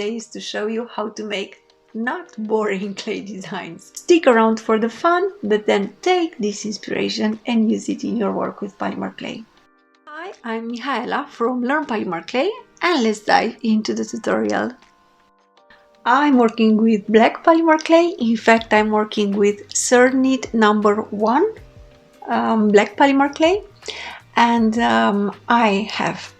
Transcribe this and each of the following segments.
Is to show you how to make not boring clay designs. Stick around for the fun, but then take this inspiration and use it in your work with polymer clay. Hi, I'm Michaela from Learn Polymer Clay, and let's dive into the tutorial. I'm working with black polymer clay. In fact, I'm working with Cernit number 1 black polymer clay, and I have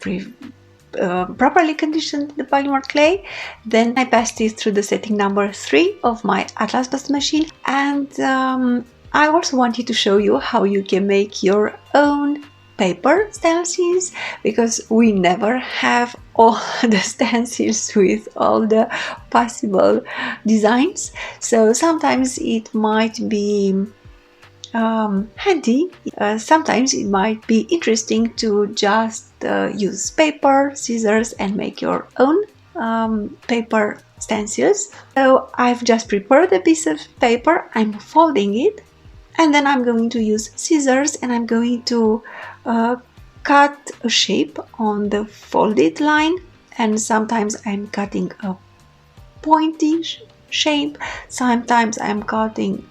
properly conditioned the polymer clay. Then I passed it through the setting number 3 of my Atlas bust machine, and I also wanted to show you how you can make your own paper stencils, because we never have all the stencils with all the possible designs. So sometimes it might be handy. Sometimes it might be interesting to just use paper, scissors, and make your own paper stencils. So I've just prepared a piece of paper, I'm folding it, and then I'm going to use scissors and I'm going to cut a shape on the folded line, and sometimes I'm cutting a pointy shape, sometimes I'm cutting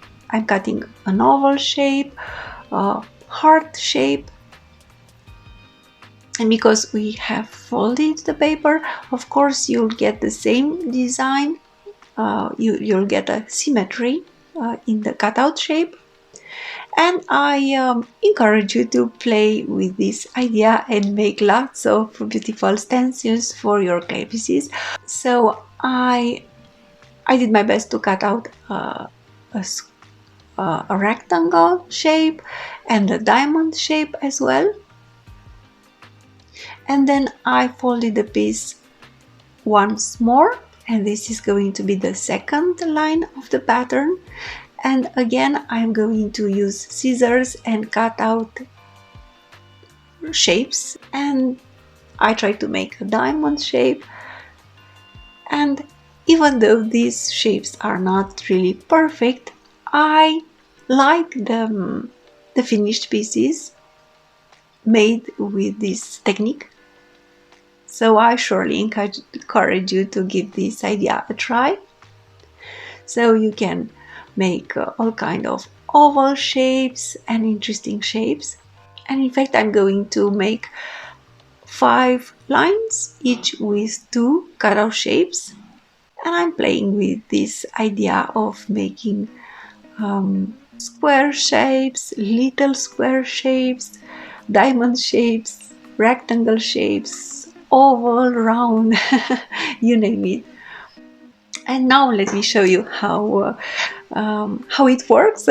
an oval shape, a heart shape. And because we have folded the paper, of course you'll get the same design, you'll get a symmetry in the cutout shape. And I encourage you to play with this idea and make lots of beautiful stencils for your clay pieces. So I did my best to cut out a rectangle shape and a diamond shape as well. And then I folded the piece once more, and this is going to be the second line of the pattern. And again, I'm going to use scissors and cut out shapes, and I try to make a diamond shape. And even though these shapes are not really perfect, I like the finished pieces made with this technique. So I surely encourage you to give this idea a try. So you can make all kind of oval shapes and interesting shapes. And in fact, I'm going to make 5 lines, each with 2 cutout shapes. And I'm playing with this idea of making square shapes, little square shapes, diamond shapes, rectangle shapes, oval, round, you name it. And now let me show you how it works.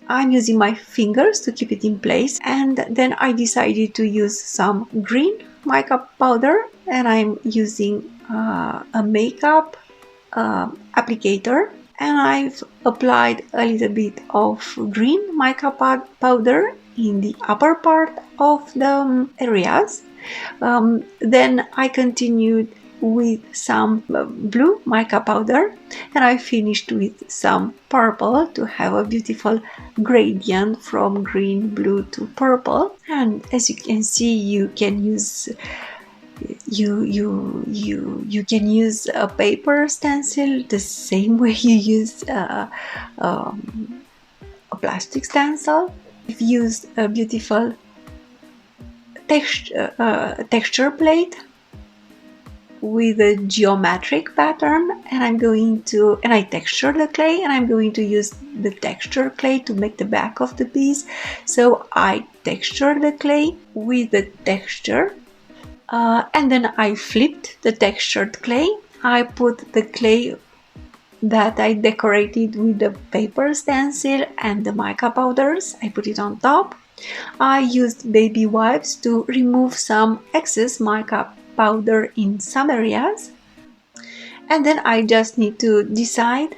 I'm using my fingers to keep it in place, and then I decided to use some green mica powder, and I'm using a makeup applicator, and I've applied a little bit of green mica powder in the upper part of the areas. Then I continued with some blue mica powder, and I finished with some purple to have a beautiful gradient from green, blue to purple. And as you can see, you can use you can use a paper stencil the same way you use a plastic stencil. I've used a beautiful texture plate with a geometric pattern, and I texture the clay, and I'm going to use the texture clay to make the back of the piece. So I texture the clay with the texture, and then I flipped the textured clay. I put the clay that I decorated with the paper stencil and the mica powders, I put it on top. I used baby wipes to remove some excess mica powder in some areas, and then I just need to decide,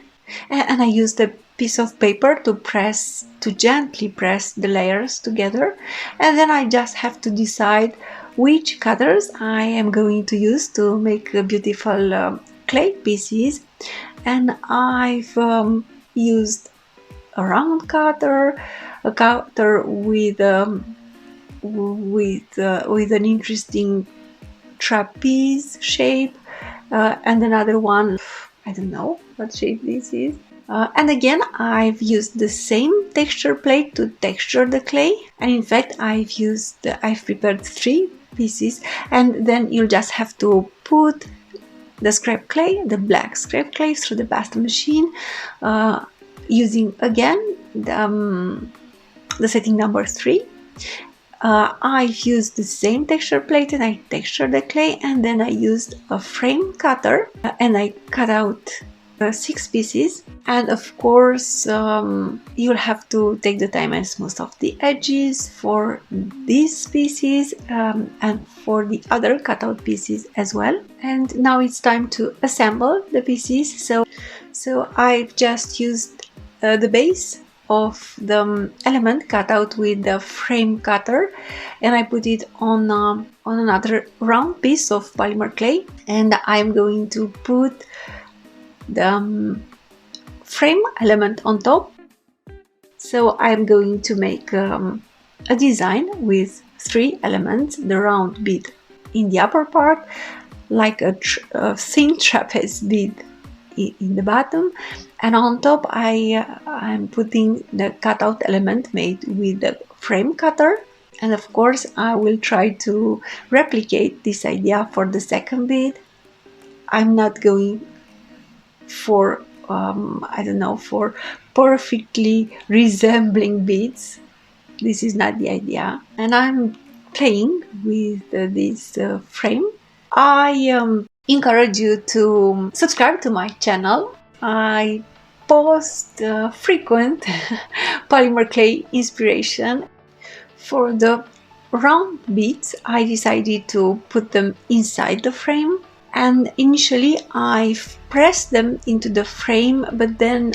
and I used a piece of paper to gently press the layers together, and then I just have to decide which cutters I am going to use to make beautiful clay pieces. And I've used a round cutter, a cutter with an interesting trapeze shape, and another one, I don't know what shape this is. And again, I've used the same texture plate to texture the clay, and in fact I've prepared 3 pieces, and then you'll just have to put the scrap clay, the black scrap clay, through the pasta machine, using again the setting number 3. I've used the same texture plate and I textured the clay, and then I used a frame cutter and I cut out 6 pieces. And of course you'll have to take the time and smooth off the edges for these pieces and for the other cutout pieces as well. And now it's time to assemble the pieces. So I've just used the base of the element cut out with the frame cutter, and I put it on another round piece of polymer clay, and I'm going to put the frame element on top. So I'm going to make a design with 3 elements, the round bead in the upper part, like a thin trapeze bead in the bottom, and on top I'm putting the cutout element made with the frame cutter. And of course I will try to replicate this idea for the second bead. I'm not going for I don't know, for perfectly resembling beads. This is not the idea, and I'm playing with this frame. I encourage you to subscribe to my channel. I post frequent polymer clay inspiration. For the round beads, I decided to put them inside the frame, and initially I've pressed them into the frame, but then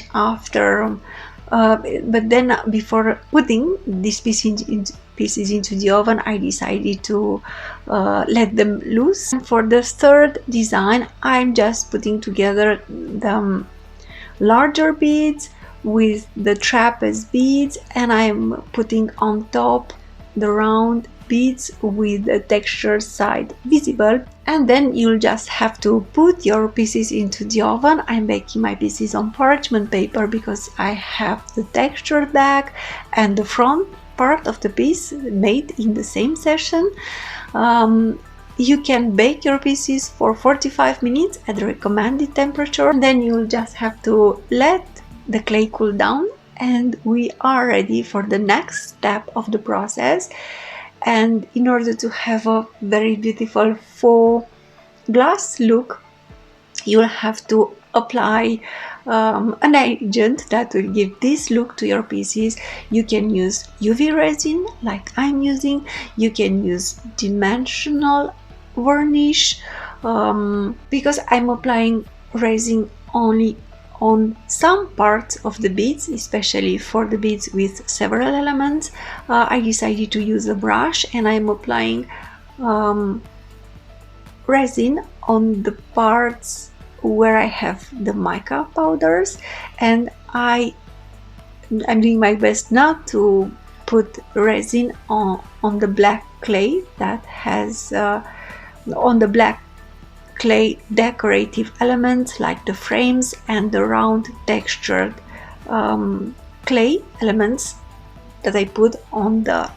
before putting these pieces into the oven, I decided to let them loose. And for the third design, I'm just putting together the larger beads with the trapeze beads, and I'm putting on top the round beads with the textured side visible. And then you'll just have to put your pieces into the oven. I'm baking my pieces on parchment paper because I have the textured back and the front part of the piece made in the same session. You can bake your pieces for 45 minutes at the recommended temperature, and then you'll just have to let the clay cool down, and we are ready for the next step of the process. And in order to have a very beautiful faux glass look, you'll have to apply an agent that will give this look to your pieces. You can use UV resin like I'm using. You can use dimensional varnish because I'm applying resin only on some parts of the beads, especially for the beads with several elements. I decided to use a brush, and I'm applying resin on the parts where I have the mica powders, and I'm doing my best not to put resin on the black clay that has on the black clay decorative elements like the frames and the round textured clay elements that I put on the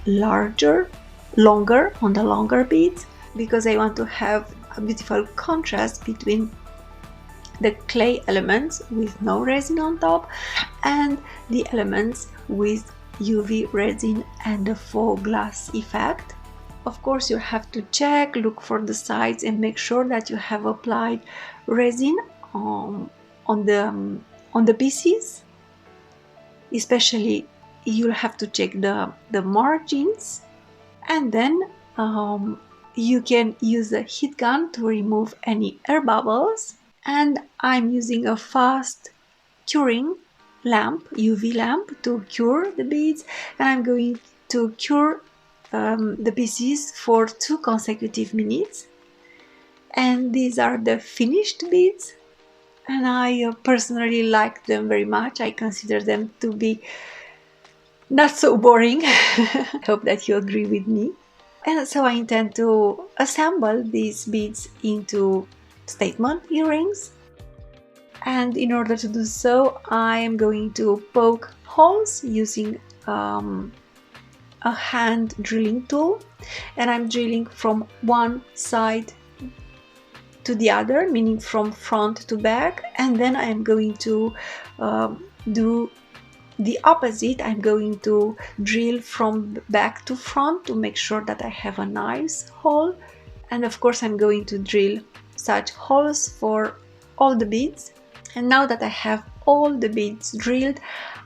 longer beads, because I want to have a beautiful contrast between the clay elements with no resin on top and the elements with UV resin and the faux glass effect. Of course, you have to check, look for the sides, and make sure that you have applied resin on the pieces. Especially, you'll have to check the margins, and then you can use a heat gun to remove any air bubbles. And I'm using a fast curing lamp, UV lamp, to cure the beads, and I'm going to cure the pieces for 2 consecutive minutes. And these are the finished beads, and I personally like them very much. I consider them to be not so boring. I hope that you agree with me. And so I intend to assemble these beads into statement earrings. And in order to do so, I am going to poke holes using a hand drilling tool, and I'm drilling from one side to the other, meaning from front to back, and then I'm going to do the opposite. I'm going to drill from back to front to make sure that I have a nice hole, and of course I'm going to drill such holes for all the beads. And now that I have all the beads drilled,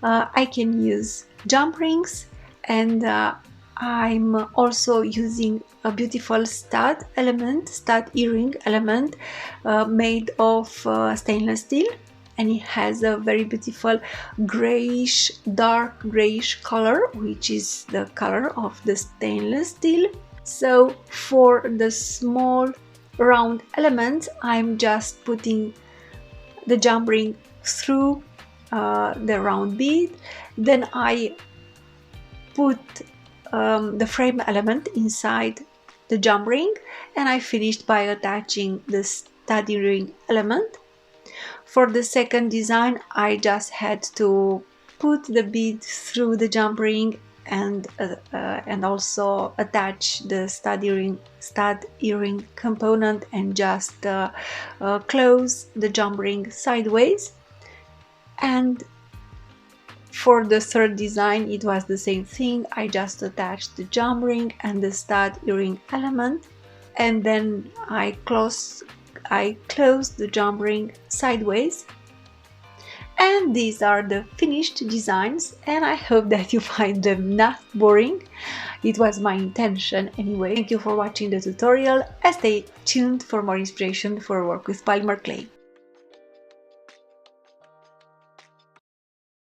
I can use jump rings, and I'm also using a beautiful stud earring element made of stainless steel, and it has a very beautiful grayish, dark grayish color, which is the color of the stainless steel. So for the small round elements, I'm just putting the jump ring through the round bead. Then I put the frame element inside the jump ring, and I finished by attaching the stud ring element. For the second design, I just had to put the bead through the jump ring and also attach the stud earring component, and just close the jump ring sideways. And for the third design, it was the same thing. I just attached the jump ring and the stud earring element, and then I closed the jump ring sideways. And these are the finished designs, and I hope that you find them not boring. It was my intention anyway. Thank you for watching the tutorial, and stay tuned for more inspiration for work with polymer clay.